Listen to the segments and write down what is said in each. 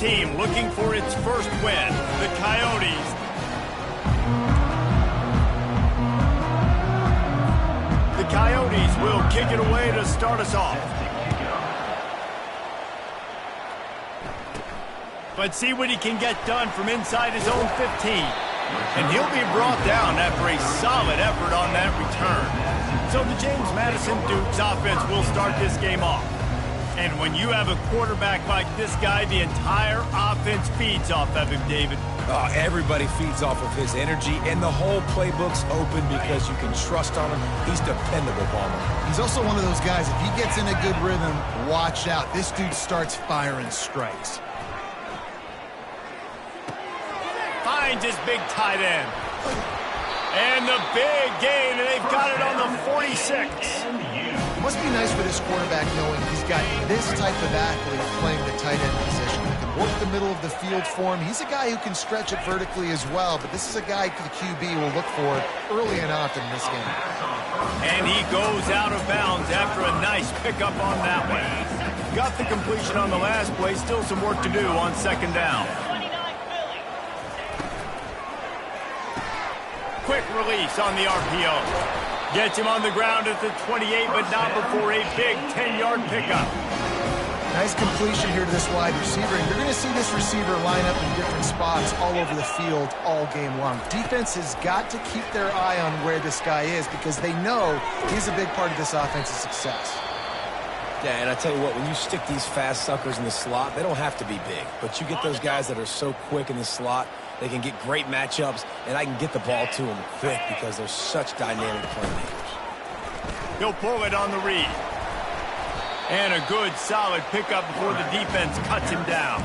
Team looking for its first win, the Coyotes. The Coyotes will kick it away to start us off. Let's see what he can get done from inside his own 15. And he'll be brought down after a solid effort on that return. So the James Madison Dukes offense will start this game off. And when you have a quarterback like this guy, the entire offense feeds off of him, David. Oh, everybody feeds off of his energy, and the whole playbook's open because you can trust on him. He's dependable, Palmer. He's also one of those guys, if he gets in a good rhythm, watch out. This dude starts firing strikes. Finds his big tight end. And the big gain, and they've got it on the 46. It must be nice for this quarterback knowing he's got this type of athlete playing the tight end position. He can work the middle of the field for him. He's a guy who can stretch it vertically as well, but this is a guy the QB will look for early and often in this game. And he goes out of bounds after a nice pickup on that one. Got the completion on the last play, still some work to do on second down. Quick release on the RPO. Gets him on the ground at the 28, but not before a big 10-yard pickup. Nice completion here to this wide receiver, and you're going to see this receiver line up in different spots all over the field all game long. Defense has got to keep their eye on where this guy is because they know he's a big part of this offense's success. Yeah, and I tell you what, when you stick these fast suckers in the slot, they don't have to be big. But you get those guys that are so quick in the slot, they can get great matchups, and I can get the ball to them quick because they're such dynamic playmakers. He'll pull it on the read. And a good, solid pickup before the defense cuts him down.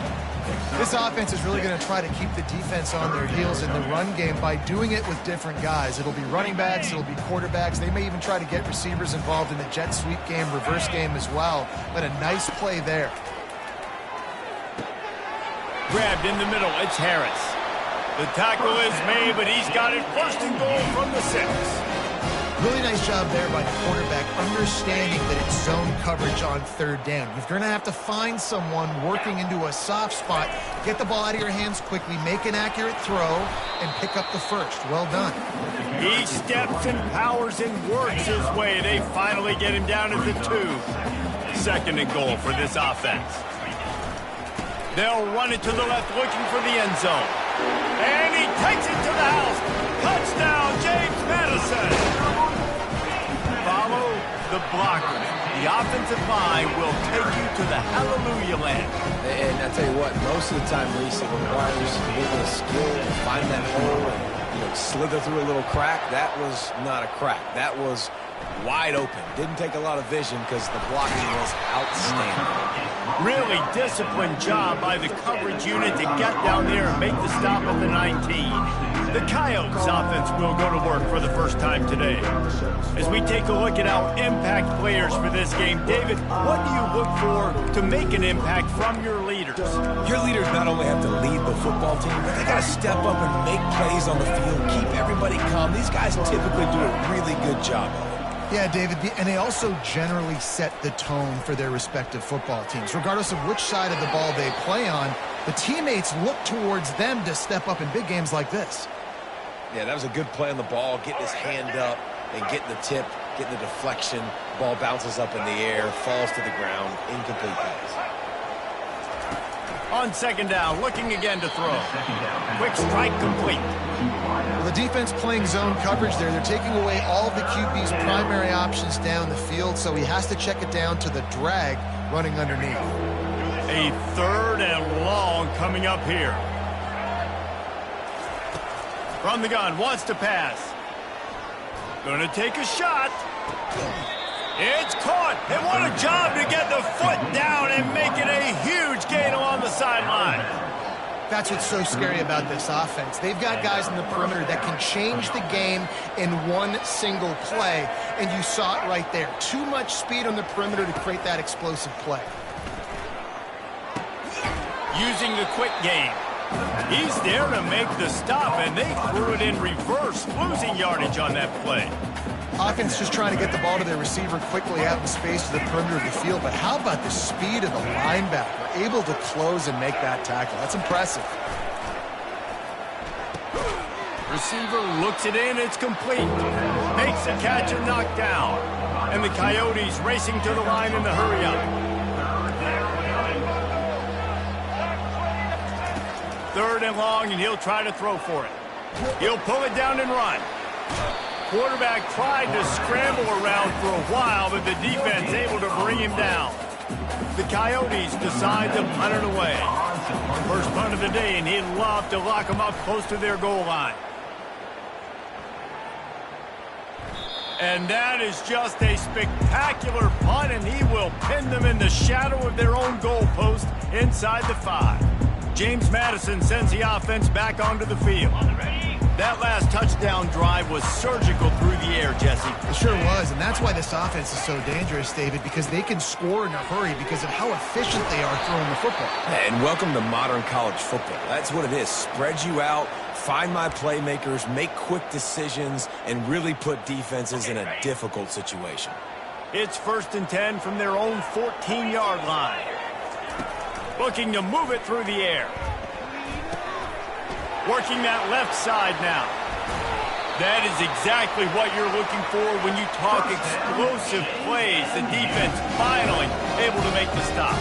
This offense is really going to try to keep the defense on their heels in the run game by doing it with different guys. It'll be running backs, it'll be quarterbacks. They may even try to get receivers involved in the jet sweep game, reverse game as well. But a nice play there. Grabbed in the middle, it's Harris. The tackle is made, but he's got it first and goal from the 6. Really nice job there by the quarterback, understanding that it's zone coverage on third down. You're going to have to find someone working into a soft spot, get the ball out of your hands quickly, make an accurate throw, and pick up the first. Well done. He steps and powers and works his way. They finally get him down at the 2. Second and goal for this offense. They'll run it to the left, looking for the end zone. And he takes it to the house. Touchdown, James Madison. Follow the blocker. The offensive line will take you to the hallelujah land. And I tell you what, most of the time, Reese, it requires a little bit of skill to find that hole and slither through a little crack. That was not a crack. That was wide open. Didn't take a lot of vision because the blocking was outstanding. Really disciplined job by the coverage unit to get down there and make the stop at the 19. The Coyotes offense will go to work for the first time today. As we take a look at our impact players for this game, David, what do you look for to make an impact from your leaders? Your leaders not only have to lead the football team, but they got to step up and make plays on the field, keep everybody calm. These guys typically do a really good job of it. Yeah, David, and they also generally set the tone for their respective football teams. Regardless of which side of the ball they play on, the teammates look towards them to step up in big games like this. Yeah, that was a good play on the ball, getting his hand up and getting the tip, getting the deflection. Ball bounces up in the air, falls to the ground, incomplete pass. On second down, looking again to throw. Quick strike complete. Well, the defense playing zone coverage there. They're taking away all of the QB's primary options down the field, so he has to check it down to the drag running underneath. A third and long coming up here. From the gun, wants to pass. Gonna take a shot. It's caught. And what a job to get the foot down and make it a huge gain along the sideline. That's what's so scary about this offense. They've got guys in the perimeter that can change the game in one single play, and you saw it right there. Too much speed on the perimeter to create that explosive play. Using the quick game. He's there to make the stop, and they threw it in reverse, losing yardage on that play. Offense just trying to get the ball to their receiver quickly out in space to the perimeter of the field, but how about the speed of the linebacker? Able to close and make that tackle. That's impressive. Receiver looks it in, it's complete. Makes the catch and knocked down. And the Coyotes racing to the line in the hurry-up. Third and long, and he'll try to throw for it. He'll pull it down and run. Quarterback tried to scramble around for a while, but the defense able to bring him down. The Coyotes decide to punt it away. First punt of the day, and he'd love to lock them up close to their goal line. And that is just a spectacular punt, and he will pin them in the shadow of their own goalpost inside the 5. James Madison sends the offense back onto the field. That last touchdown drive was surgical through the air, Jesse. It sure was, and that's why this offense is so dangerous, David, because they can score in a hurry because of how efficient they are throwing the football. And welcome to modern college football. That's what it is. Spread you out, find my playmakers, make quick decisions, and really put defenses in a difficult situation. It's 1st and 10 from their own 14-yard line. Looking to move it through the air. Working that left side now. That is exactly what you're looking for when you talk explosive plays. The defense finally able to make the stop.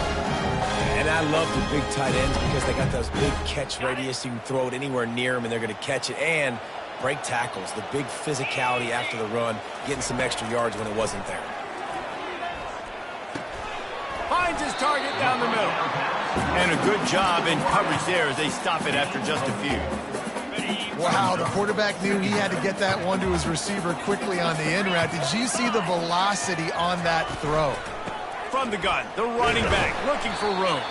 And I love the big tight ends because they got those big catch radius. You can throw it anywhere near them, and they're going to catch it. And break tackles, the big physicality after the run, getting some extra yards when it wasn't there. Finds his target down the middle. And a good job in coverage there as they stop it after just a few. Wow, the quarterback knew he had to get that one to his receiver quickly on the in route. Did you see the velocity on that throw? From the gun, the running back looking for room.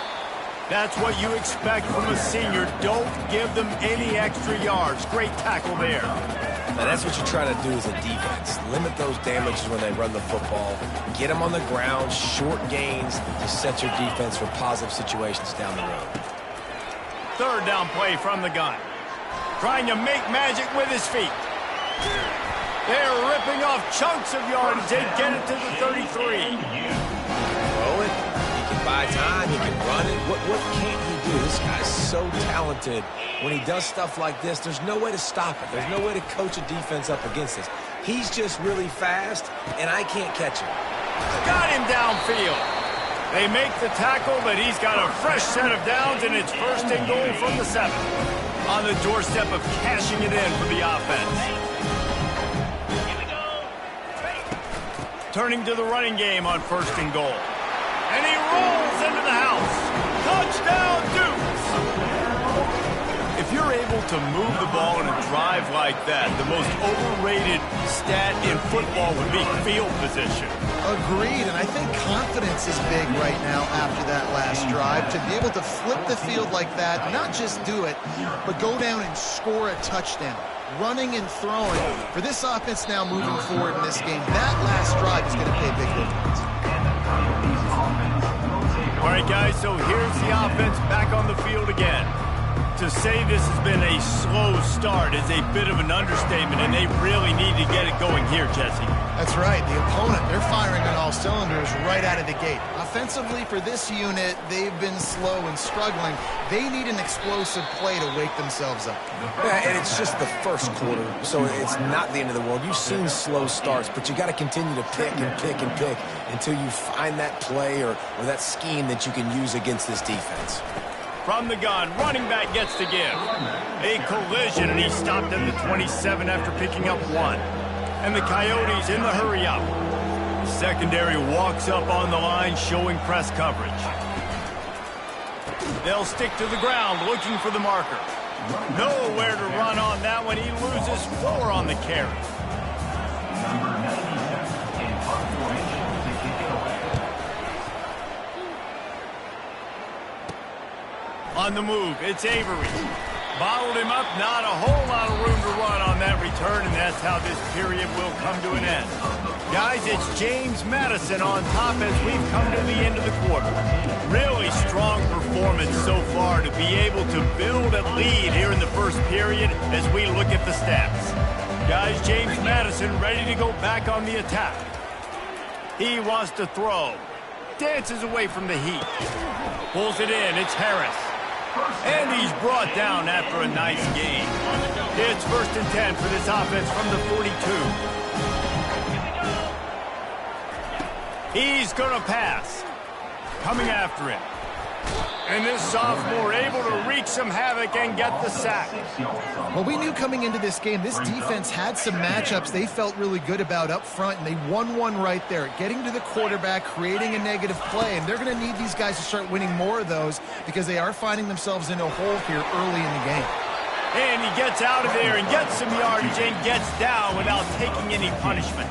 That's what you expect from a senior. Don't give them any extra yards. Great tackle there. Now that's what you try to do as a defense. Limit those damages when they run the football. Get them on the ground, short gains to set your defense for positive situations down the road. Third down play from the gun. Trying to make magic with his feet. They're ripping off chunks of yardage. They get it to the 33. Throw it. He can buy time. He can run it. What can't he do? This guy's so talented. When he does stuff like this, there's no way to stop it. There's no way to coach a defense up against this. He's just really fast, and I can't catch him. Got him downfield. They make the tackle, but he's got a fresh set of downs, and it's 1st and goal from the 7. On the doorstep of cashing it in for the offense. Turning to the running game on 1st and goal. And he rolls into the house. Touchdown, Dukes! If you're able to move the ball in a drive like that, the most overrated stat in football would be field position. Agreed, and I think confidence is big right now after that last drive. To be able to flip the field like that, not just do it, but go down and score a touchdown. Running and throwing. For this offense now moving forward in this game, that last drive is going to pay big dividends. All right, guys, so here's the offense back on the field again. To say this has been a slow start is a bit of an understatement, and they really need to get it going here, Jesse. That's right. The opponent, they're firing on all cylinders right out of the gate. Offensively, for this unit, they've been slow and struggling. They need an explosive play to wake themselves up. Yeah, and it's just the first quarter, so it's not the end of the world. You've seen slow starts, but you got to continue to pick and pick and pick until you find that play or that scheme that you can use against this defense. From the gun, running back gets to give. A collision, and he stopped at the 27 after picking up 1. And the Coyotes in the hurry-up. Secondary walks up on the line, showing press coverage. They'll stick to the ground, looking for the marker. Nowhere to run on that one. He loses 4 on the carry. On the move, it's Avery. Bottled him up, not a whole lot of room to run on that return, and that's how this period will come to an end. Guys, it's James Madison on top as we've come to the end of the quarter. Really strong performance so far to be able to build a lead here in the first period as we look at the stats. Guys, James Madison ready to go back on the attack. He wants to throw. Dances away from the heat. Pulls it in. It's Harris. And he's brought down after a nice gain. It's 1st and 10 for this offense from the 42. He's going to pass. Coming after him. And this sophomore able to wreak some havoc and get the sack. Well, we knew coming into this game, this defense had some matchups they felt really good about up front, and they won one right there, getting to the quarterback, creating a negative play, and they're going to need these guys to start winning more of those because they are finding themselves in a hole here early in the game. And he gets out of there and gets some yardage and gets down without taking any punishment.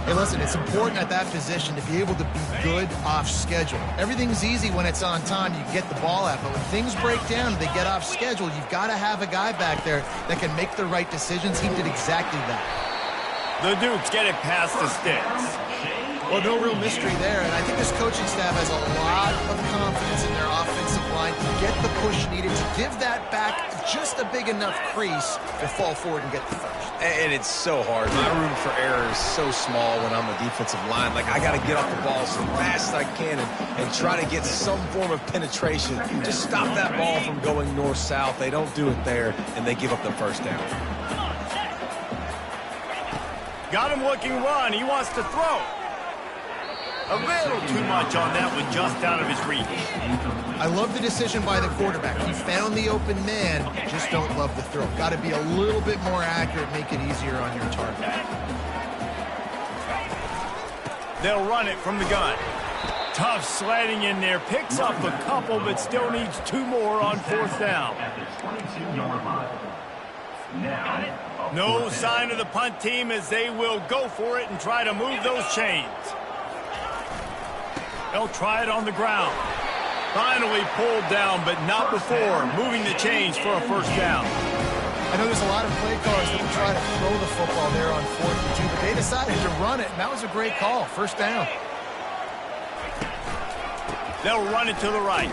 Hey, listen, it's important at that position to be able to be good off schedule. Everything's easy when it's on time, you get the ball out, but when things break down and they get off schedule, you've got to have a guy back there that can make the right decisions. He did exactly that. The Dukes get it past the sticks. Well, no real mystery there, and I think this coaching staff has a lot of confidence in their offensive line to get the push needed to give that back just a big enough crease to fall forward and get the first. And it's so hard. My room for error is so small when I'm a defensive line. Like, I got to get off the ball as fast as I can and try to get some form of penetration. Just stop that ball from going north-south. They don't do it there, and they give up the first down. Got him looking run. He wants to throw. A little too much on that one, just out of his reach. I love the decision by the quarterback. He found the open man, just don't love the throw. Got to be a little bit more accurate, make it easier on your target. They'll run it from the gun. Tough sledding in there, picks up a couple, but still needs 2 more on 4th down. No sign of the punt team as they will go for it and try to move those chains. They'll try it on the ground. Finally pulled down, but not before moving the chains for a 1st down. I know there's a lot of play callers that will try to throw the football there on 4th and 2, but they decided to run it, and that was a great call. 1st down. They'll run it to the right.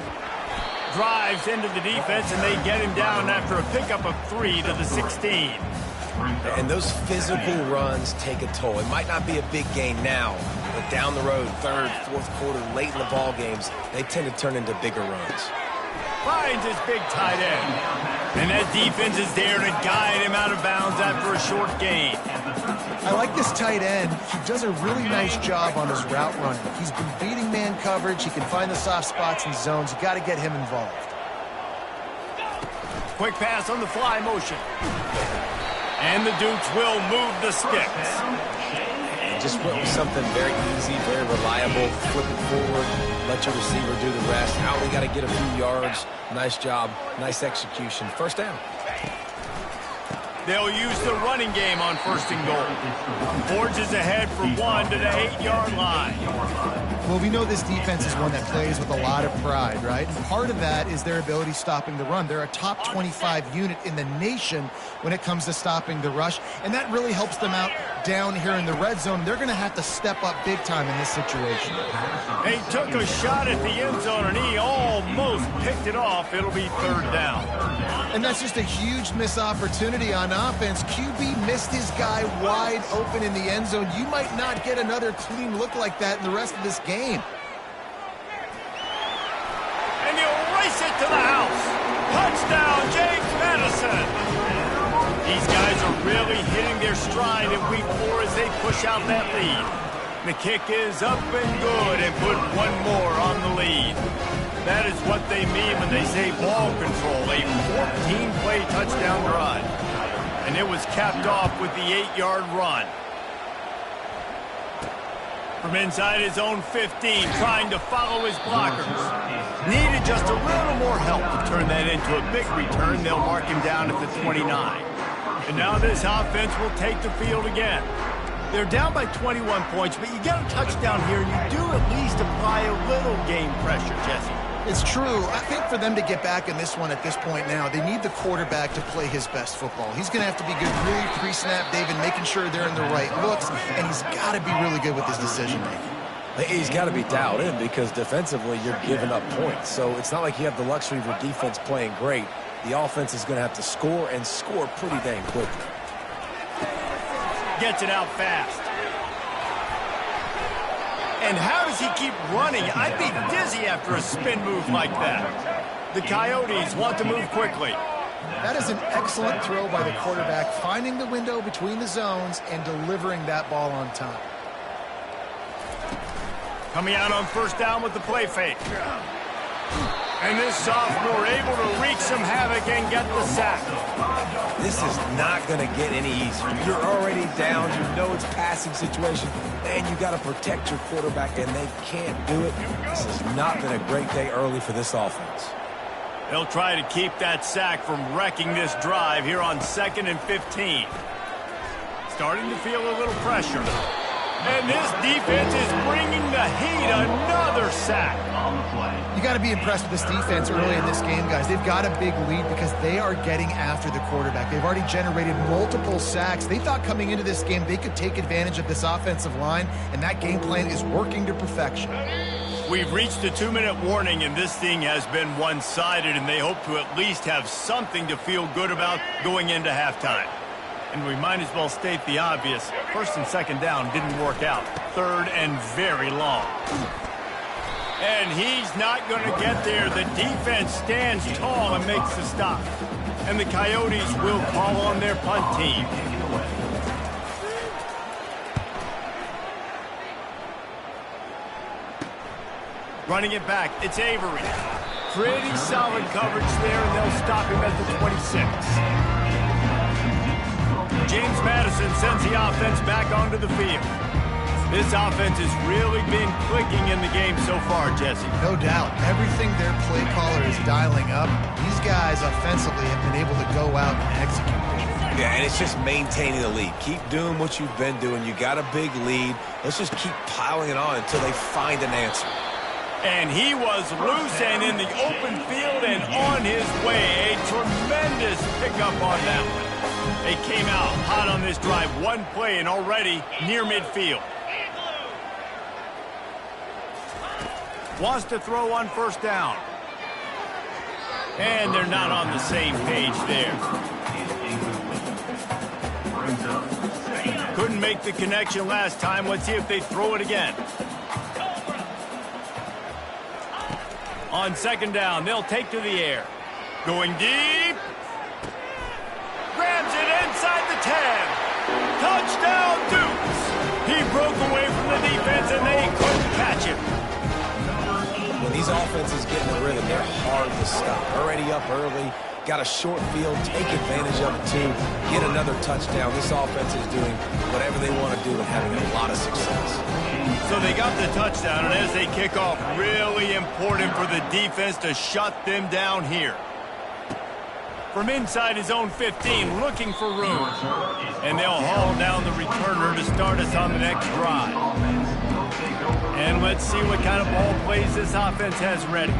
Drives into the defense, and they get him down after a pickup of 3 to the 16. And those physical runs take a toll. It might not be a big gain now, but down the road, 3rd, 4th quarter, late in the ball games, they tend to turn into bigger runs. Finds his big tight end. And that defense is there to guide him out of bounds after a short gain. I like this tight end. He does a really nice job on his route running. He's been beating man coverage. He can find the soft spots and zones. You got to get him involved. Quick pass on the fly motion. And the Dukes will move the sticks. And just went with something very easy, very reliable. Flip it forward, let your receiver do the rest. Now we got to get a few yards. Nice job, nice execution. 1st down. They'll use the running game on 1st and goal. Forges ahead for 1 to the 8-yard line. Well, we know this defense is one that plays with a lot of pride, right? And part of that is their ability stopping the run. They're a top 25 unit in the nation when it comes to stopping the rush, and that really helps them out down here in the red zone. They're going to have to step up big time in this situation. They took a shot at the end zone, and he almost picked it off. It'll be 3rd down. And that's just a huge missed opportunity on offense. QB missed his guy wide open in the end zone. You might not get another clean look like that in the rest of this game. And he'll race it to the house. Touchdown, James Madison. These guys are really hitting their stride in week 4 as they push out that lead. The kick is up and good and put 1 more on the lead. That is what they mean when they say ball control, a 14-play touchdown drive. And it was capped off with the 8-yard run. From inside his own 15, trying to follow his blockers. Needed just a little more help to turn that into a big return. They'll mark him down at the 29. And now this offense will take the field again. They're down by 21 points, but you get a touchdown here, and you do at least apply a little game pressure, Jesse. It's true. I think for them to get back in this one at this point now, they need the quarterback to play his best football. He's going to have to be good, really pre-snap, David, making sure they're in the right looks, and he's got to be really good with his decision-making. He's got to be dialed in because defensively you're giving up points. So it's not like you have the luxury of your defense playing great. The offense is going to have to score and score pretty dang quickly. Gets it out fast. And how does he keep running? I'd be dizzy after a spin move like that. The Coyotes want to move quickly. That is an excellent throw by the quarterback, finding the window between the zones and delivering that ball on time. Coming out on first down with the play fake. And this sophomore able to wreak some havoc and get the sack. This is not going to get any easier. You're already down. You know it's a passing situation. And you got to protect your quarterback, and they can't do it. This has not been a great day early for this offense. They'll try to keep that sack from wrecking this drive here on 2nd and 15. Starting to feel a little pressure. And this defense is bringing the heat. Another sack. You got to be impressed with this defense early in this game, guys. They've got a big lead because they are getting after the quarterback. They've already generated multiple sacks. They thought coming into this game they could take advantage of this offensive line, and that game plan is working to perfection. We've reached the 2-minute warning, and this thing has been one-sided, and they hope to at least have something to feel good about going into halftime. And we might as well state the obvious. 1st and 2nd down didn't work out. 3rd and very long. And he's not going to get there. The defense stands tall and makes the stop. And the Coyotes will call on their punt team. Running it back, it's Avery. Pretty solid coverage there, and they'll stop him at the 26. James Madison sends the offense back onto the field. This offense has really been clicking in the game so far, Jesse. No doubt. Everything their play caller is dialing up, these guys offensively have been able to go out and execute. Yeah, and it's just maintaining the lead. Keep doing what you've been doing. You got a big lead. Let's just keep piling it on until they find an answer. And he was loose and in the open field and on his way. A tremendous pickup on that one. They came out hot on this drive. One play and already near midfield. Wants to throw on first down. And they're not on the same page there. Couldn't make the connection last time. Let's see if they throw it again. On 2nd down, they'll take to the air. Going deep. Grabs it inside the 10. Touchdown, Dukes. He broke away from the defense, and they couldn't catch him. When these offenses get in the rhythm, they're hard to stop. Already up early, got a short field, take advantage of it too, get another touchdown. This offense is doing whatever they want to do and having a lot of success. So they got the touchdown, and as they kick off, really important for the defense to shut them down here. From inside his own 15, looking for room. And they'll haul down the returner to start us on the next drive. And let's see what kind of ball plays this offense has ready.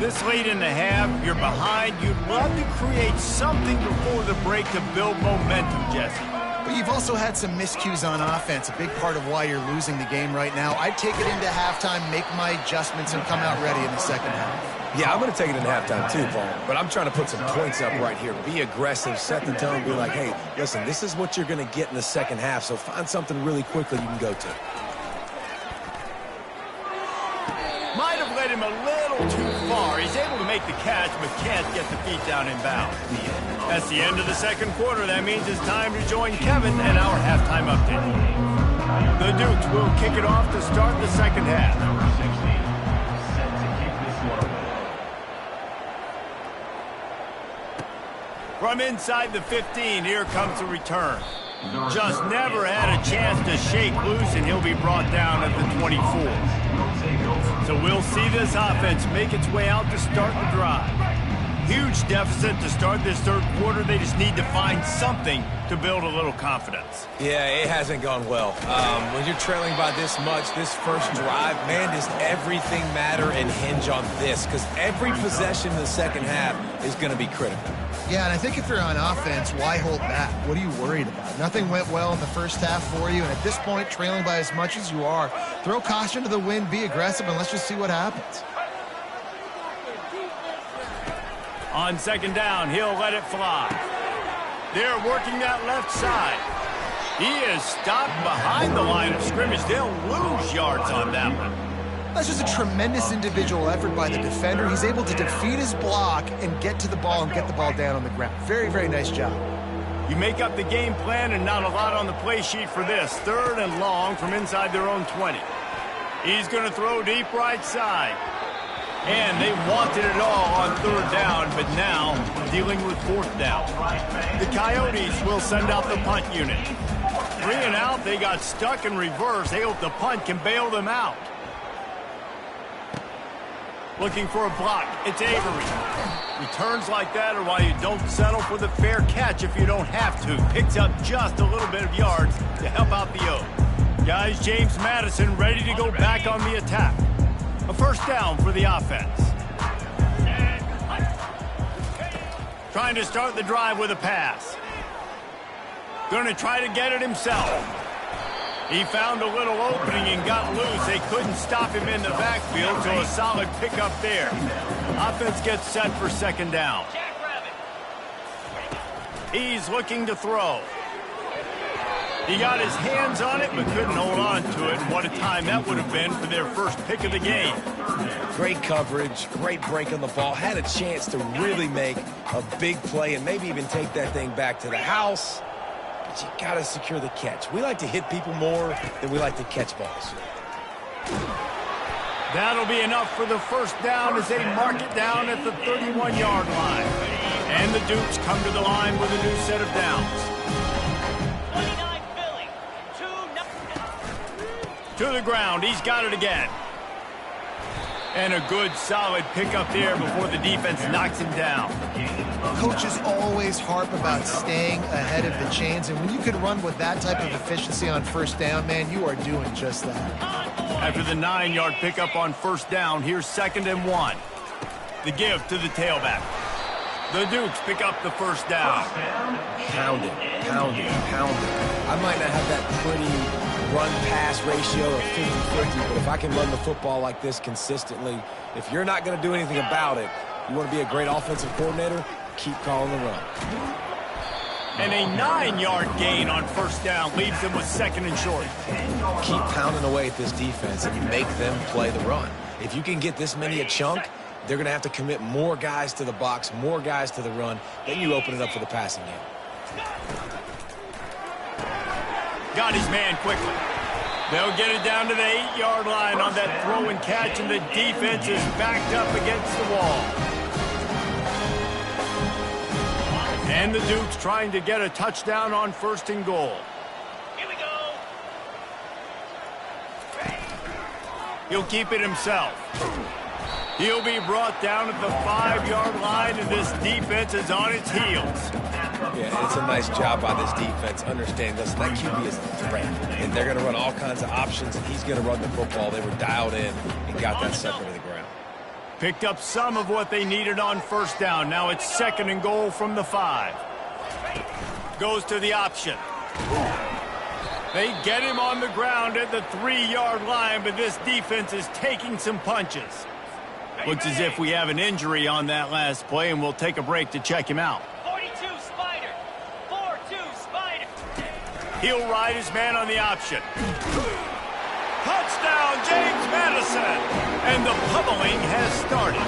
This late in the half, you're behind. You'd love to create something before the break to build momentum, Jesse. But you've also had some miscues on offense, a big part of why you're losing the game right now. I'd take it into halftime, make my adjustments, and come out ready in the 2nd half. Yeah, I'm going to take it in halftime too, Paul. But I'm trying to put some points up right here. Be aggressive, set the tone, be like, hey, listen, this is what you're going to get in the 2nd half, so find something really quickly you can go to. Might have led him a little too far. He's able to make the catch, but can't get the feet down in bounds. That's the end of the 2nd quarter. That means it's time to join Kevin and our halftime update. The Dukes will kick it off to start the 2nd half. From inside the 15, here comes the return. Just never had a chance to shake loose, and he'll be brought down at the 24. So we'll see this offense make its way out to start the drive. Huge deficit to start this 3rd quarter. They just need to find something to build a little confidence. Yeah, it hasn't gone well. When you're trailing by this much, this first drive, man, does everything matter and hinge on this? Because every possession in the 2nd half is going to be critical. Yeah, and I think if you're on offense, why hold back? What are you worried about? Nothing went well in the 1st half for you, and at this point, trailing by as much as you are, throw caution to the wind, be aggressive, and let's just see what happens. On 2nd down, he'll let it fly. They're working that left side. He is stopped behind the line of scrimmage. They'll lose yards on that one. That's just a tremendous individual effort by the defender. He's able to defeat his block and get to the ball and get the ball down on the ground. Very, very nice job. You make up the game plan and not a lot on the play sheet for this. 3rd and long from inside their own 20. He's going to throw deep right side. And they wanted it all on 3rd down, but now dealing with 4th down. The Coyotes will send out the punt unit. 3 and out, they got stuck in reverse. They hope the punt can bail them out. Looking for a block. It's Avery. Returns like that are why you don't settle for the fair catch if you don't have to. Picks up just a little bit of yards to help out the O. Guys, James Madison ready to go back on the attack. A 1st down for the offense. Trying to start the drive with a pass. Going to try to get it himself. He found a little opening and got loose. They couldn't stop him in the backfield, so a solid pickup there. Offense gets set for 2nd down. He's looking to throw. He got his hands on it, but couldn't hold on to it. What a time that would have been for their first pick of the game. Great coverage, great break on the ball. Had a chance to really make a big play and maybe even take that thing back to the house. But you got to secure the catch. We like to hit people more than we like to catch balls. That'll be enough for the 1st down as they mark it down at the 31-yard line. And the Dukes come to the line with a new set of downs. To the ground. He's got it again. And a good, solid pickup there before the defense knocks him down. Coaches always harp about staying ahead of the chains, and when you can run with that type of efficiency on 1st down, man, you are doing just that. After the 9-yard pickup on 1st down, here's 2nd and 1. The give to the tailback. The Dukes pick up the 1st down. Pound it, pound it, pound it. I might not have that pretty run-pass ratio of 50-50, but if I can run the football like this consistently, if you're not going to do anything about it, you want to be a great offensive coordinator, keep calling the run. And a 9-yard gain on 1st down leaves them with 2nd and short. Keep pounding away at this defense, and you make them play the run. If you can get this many a chunk, they're going to have to commit more guys to the box, more guys to the run, then you open it up for the passing game. Got his man quickly. They'll get it down to the 8-yard line on that throw and catch, and the defense is backed up against the wall. And the Dukes trying to get a touchdown on 1st and goal. Here we go. He'll keep it himself. He'll be brought down at the 5-yard line, and this defense is on its heels. Yeah, it's a nice job by this defense. Understand, listen, that QB is a threat, and they're going to run all kinds of options, and he's going to run the football. They were dialed in and got that sucker to the ground. Picked up some of what they needed on 1st down. Now it's 2nd and goal from the 5. Goes to the option. They get him on the ground at the 3-yard line, but this defense is taking some punches. Looks as if we have an injury on that last play, and we'll take a break to check him out. 42 Spider. 4-2 Spider. He'll ride his man on the option. Touchdown, James Madison! And the pummeling has started.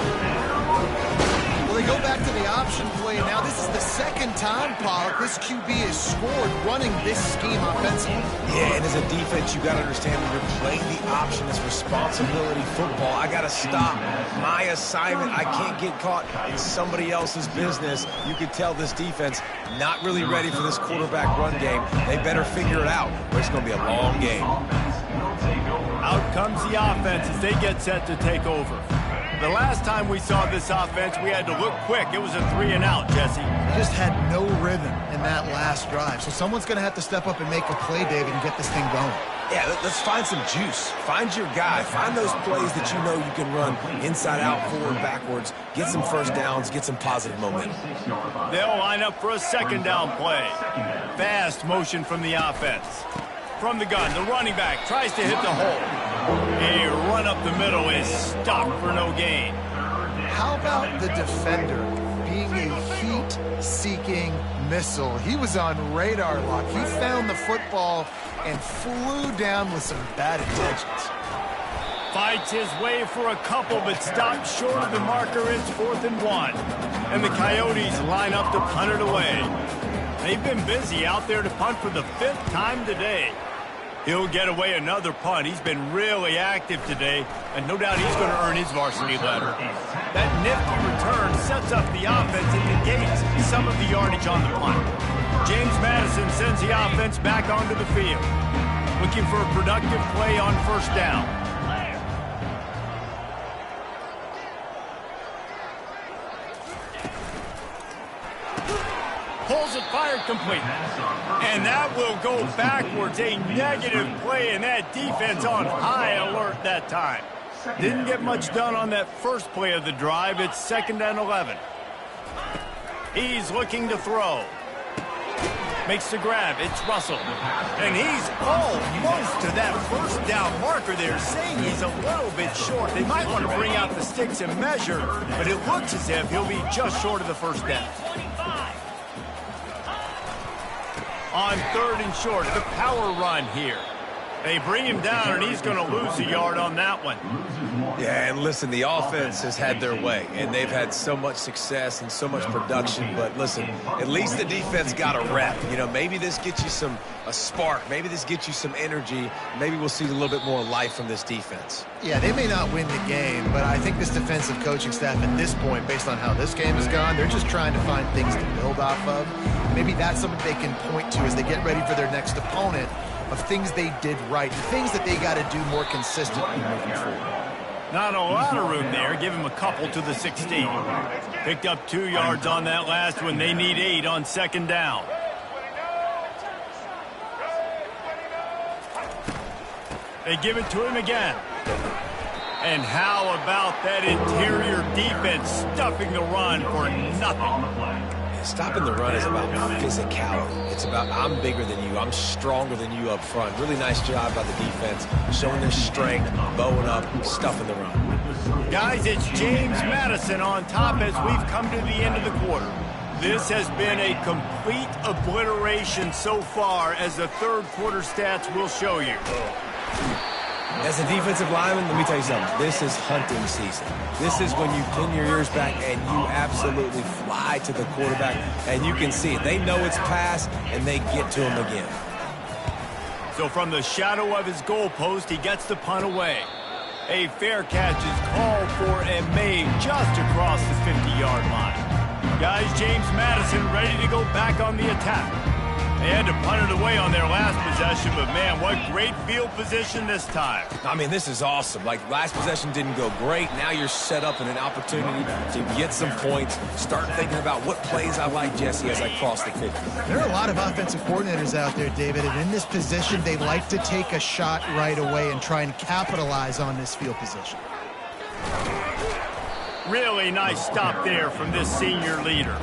Well, they go back to the option play, and now this is the 2nd time, Pollock, this QB has scored running this scheme offensively. Yeah, and as a defense, you got to understand when you're playing the option, it's responsibility football. I got to stop my assignment. I can't get caught in somebody else's business. You could tell this defense not really ready for this quarterback run game. They better figure it out, or it's going to be a long game. Out comes the offense as they get set to take over. The last time we saw this offense, we had to look quick. It was a 3-and-out, Jesse. Just had no rhythm in that last drive. So someone's going to have to step up and make a play, David, and get this thing going. Yeah, let's find some juice. Find your guy. Find those plays that you know you can run inside out, forward, backwards. Get some 1st downs. Get some positive momentum. They'll line up for a 2nd down play. Fast motion from the offense. From the gun, the running back tries to hit the hole. A run up the middle is stopped for no gain. How about the defender being a heat heat-seeking missile. He was on radar lock. He found the football and flew down with some bad intentions. Fights his way for a couple, but stops short of the marker. It's 4th and 1. And the Coyotes line up to punt it away. They've been busy out there to punt for the 5th time today. He'll get away another punt. He's been really active today, and no doubt he's going to earn his varsity letter. That nifty return sets up the offense and negates some of the yardage on the punt. James Madison sends the offense back onto the field, looking for a productive play on 1st down. Pulls it, fired, complete. And that will go backwards. A negative play, and that defense on high alert that time. Didn't get much done on that first play of the drive. It's 2nd and 11. He's looking to throw. Makes the grab. It's Russell. And he's almost to that 1st down marker there, saying he's a little bit short. They might want to bring out the sticks and measure, but it looks as if he'll be just short of the 1st down. On 3rd and short, the power run here. They bring him down, and he's going to lose a yard on that one. Yeah, and listen, the offense has had their way, and they've had so much success and so much production. But listen, at least the defense got a rep. You know, maybe this gets you a spark. Maybe this gets you some energy. Maybe we'll see a little bit more life from this defense. Yeah, they may not win the game, but I think this defensive coaching staff at this point, based on how this game has gone, they're just trying to find things to build off of. Maybe that's something they can point to as they get ready for their next opponent, of things they did right, the things that they got to do more consistently moving forward. Not a lot of room there. Give him a couple to the 16. Picked up 2 yards on that last one. They need 8 on 2nd down. They give it to him again. And how about that interior defense stuffing the run for nothing? Stopping the run is about physicality. It's about I'm bigger than you. I'm stronger than you up front. Really nice job by the defense, showing their strength, bowing up, stuffing the run. Guys, it's James Madison on top as we've come to the end of the quarter. This has been a complete obliteration so far, as the 3rd quarter stats will show you. As a defensive lineman, let me tell you something. This is hunting season. This is when you pin your ears back and you absolutely fly to the quarterback, and you can see it. They know it's pass, and they get to him again. So from the shadow of his goalpost, he gets the punt away. A fair catch is called for and made just across the 50-yard line. Guys, James Madison ready to go back on the attack. They had to punt it away on their last possession, but man, what great field position this time. I mean, this is awesome. Like, last possession didn't go great. Now you're set up in an opportunity to get some points. Start thinking about what plays I like, Jesse, as I cross the 50. There are a lot of offensive coordinators out there, David, and in this position, they like to take a shot right away and try and capitalize on this field position. Really nice stop there from this senior leader.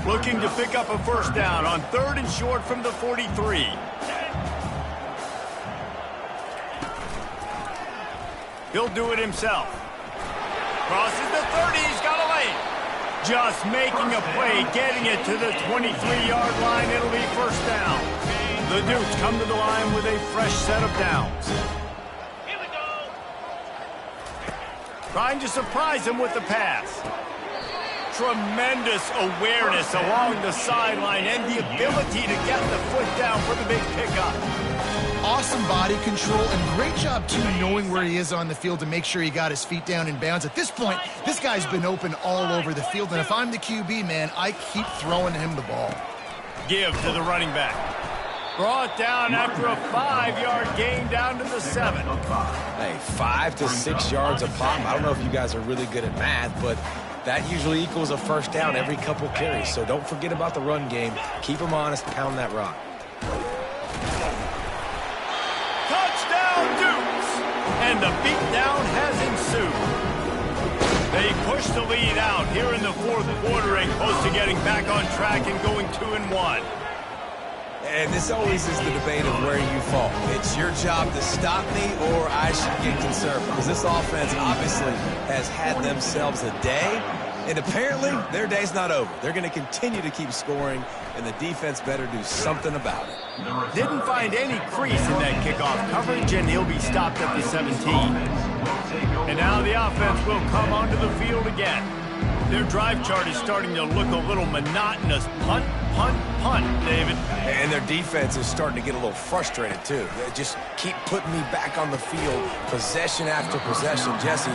Looking to pick up a 1st down on 3rd and short from the 43. He'll do it himself. Crosses the 30, he's got a lane. Just making a play, getting it to the 23-yard line. It'll be 1st down. The Dukes come to the line with a fresh set of downs. Here we go. Trying to surprise him with the pass. Tremendous awareness along the sideline and the ability to get the foot down for the big pickup. Awesome body control and great job, too, knowing where he is on the field to make sure he got his feet down in bounds. At this point, this guy's been open all over the field, and if I'm the QB, man, I keep throwing him the ball. Give to the running back. Brought down after a 5-yard gain down to the 7. Hey, 5 to 6 yards a pop. I don't know if you guys are really good at math, but that usually equals a 1st down every couple carries. So don't forget about the run game. Keep them honest, pound that rock. Touchdown, Dukes! And the beatdown has ensued. They push the lead out here in the 4th quarter and close to getting back on track and going 2-1. And this always is the debate of where you fall. It's your job to stop me, or I should get conservative. Because this offense obviously has had themselves a day, And apparently, their day's not over. They're going to continue to keep scoring, and the defense better do something about it. Didn't find any crease in that kickoff coverage, and he'll be stopped at the 17. And now the offense will come onto the field again. Their drive chart is starting to look a little monotonous. Punt, punt, punt, David. And their defense is starting to get a little frustrated, too. They just keep putting me back on the field, possession after possession. Jesse,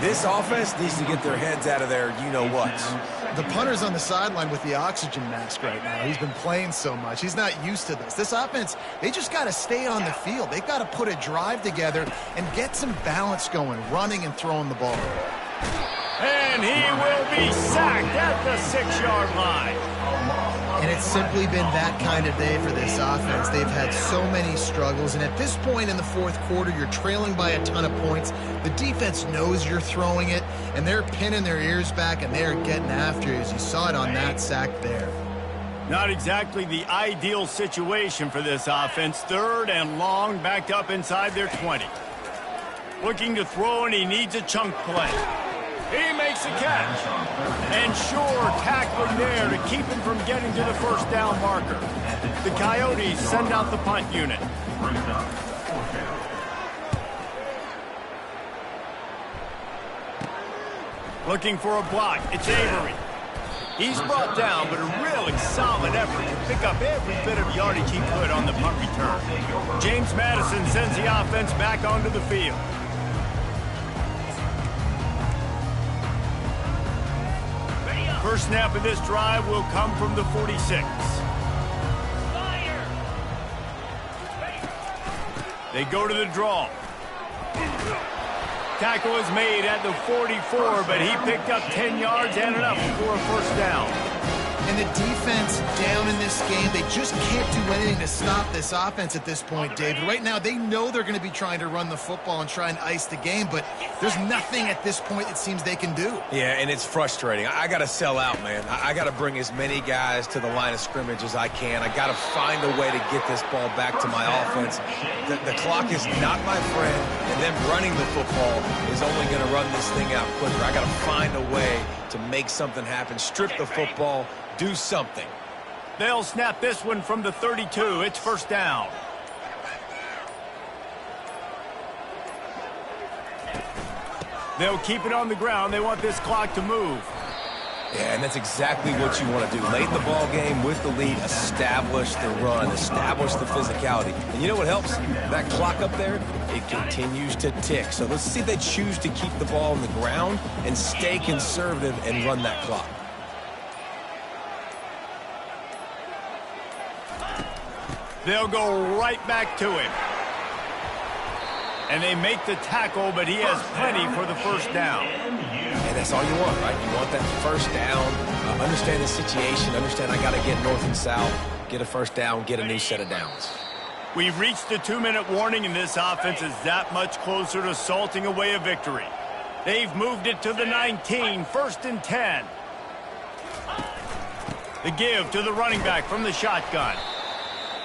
this offense needs to get their heads out of their you-know-whats. The punter's on the sideline with the oxygen mask right now. He's been playing so much. He's not used to this. This offense, they just got to stay on the field. They've got to put a drive together and get some balance going, running and throwing the ball. And he will be sacked at the 6-yard line. And it's simply been that kind of day for this offense. They've had so many struggles, and at this point in the fourth quarter, you're trailing by a ton of points. The defense knows you're throwing it, and they're pinning their ears back, and they're getting after you, as you saw it on that sack there. Not exactly the ideal situation for this offense. 3rd and long, backed up inside their 20. Looking to throw, and he needs a chunk play. He makes a catch. And sure, tackling there to keep him from getting to the first down marker. The Coyotes send out the punt unit. Looking for a block. It's Avery. He's brought down, but a really solid effort to pick up every bit of yardage he could on the punt return. James Madison sends the offense back onto the field. First snap of this drive will come from the 46. They go to the draw. Tackle is made at the 44, but he picked up 10 yards and enough for a first down. And the defense down in this game, they just can't do anything to stop this offense at this point, David. Right now, they know they're going to be trying to run the football and try and ice the game, but there's nothing at this point it seems they can do. Yeah, and it's frustrating. I got to sell out, man. I got to bring as many guys to the line of scrimmage as I can. I got to find a way to get this ball back to my offense. The clock is not my friend, and them running the football is only going to run this thing out quicker. I got to find a way to make something happen, strip the football, do something. They'll snap this one from the 32. It's first down. They'll keep it on the ground. They want this clock to move. Yeah, and that's exactly what you want to do. Late in the ball game with the lead, establish the run, establish the physicality. And you know what helps? That clock up there, it continues to tick. So let's see if they choose to keep the ball on the ground and stay conservative and run that clock. They'll go right back to him. And they make the tackle, but he has plenty for the first down. And that's all you want, right? You want that first down. Understand the situation. Understand I got to get north and south, get a first down, get a new set of downs. We've reached the 2-minute warning, and this offense is that much closer to salting away a victory. They've moved it to the 19, 1st and 10. The give to the running back from the shotgun.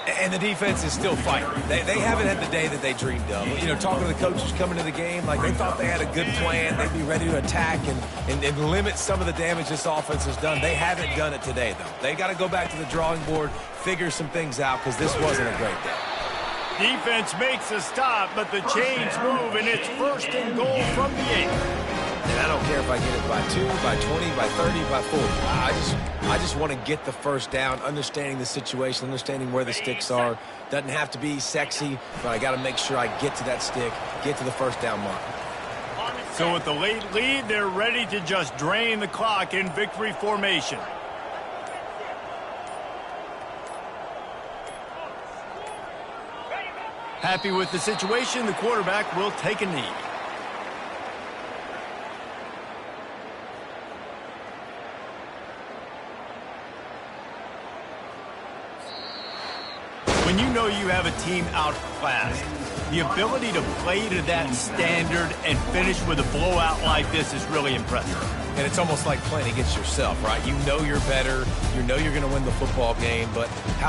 And the defense is still fighting. They haven't had the day that they dreamed of. You know, talking to the coaches coming to the game, like they thought they had a good plan. They'd be ready to attack and limit some of the damage this offense has done. They haven't done it today, though. They got to go back to the drawing board, figure some things out, because this wasn't a great day. Defense makes a stop, but the chains move, and it's 1st and goal from the 8. And I don't care if I get it by 2, by 20, by 30, by 40. I just want to get the first down, understanding the situation, understanding where the sticks are. Doesn't have to be sexy, but I got to make sure I get to that stick, get to the first down mark. So with the late lead, they're ready to just drain the clock in victory formation. Happy with the situation, the quarterback will take a knee. When you know you have a team outclassed, the ability to play to that standard and finish with a blowout like this is really impressive. And it's almost like playing against yourself, right? You know you're better. You know you're going to win the football game, but how do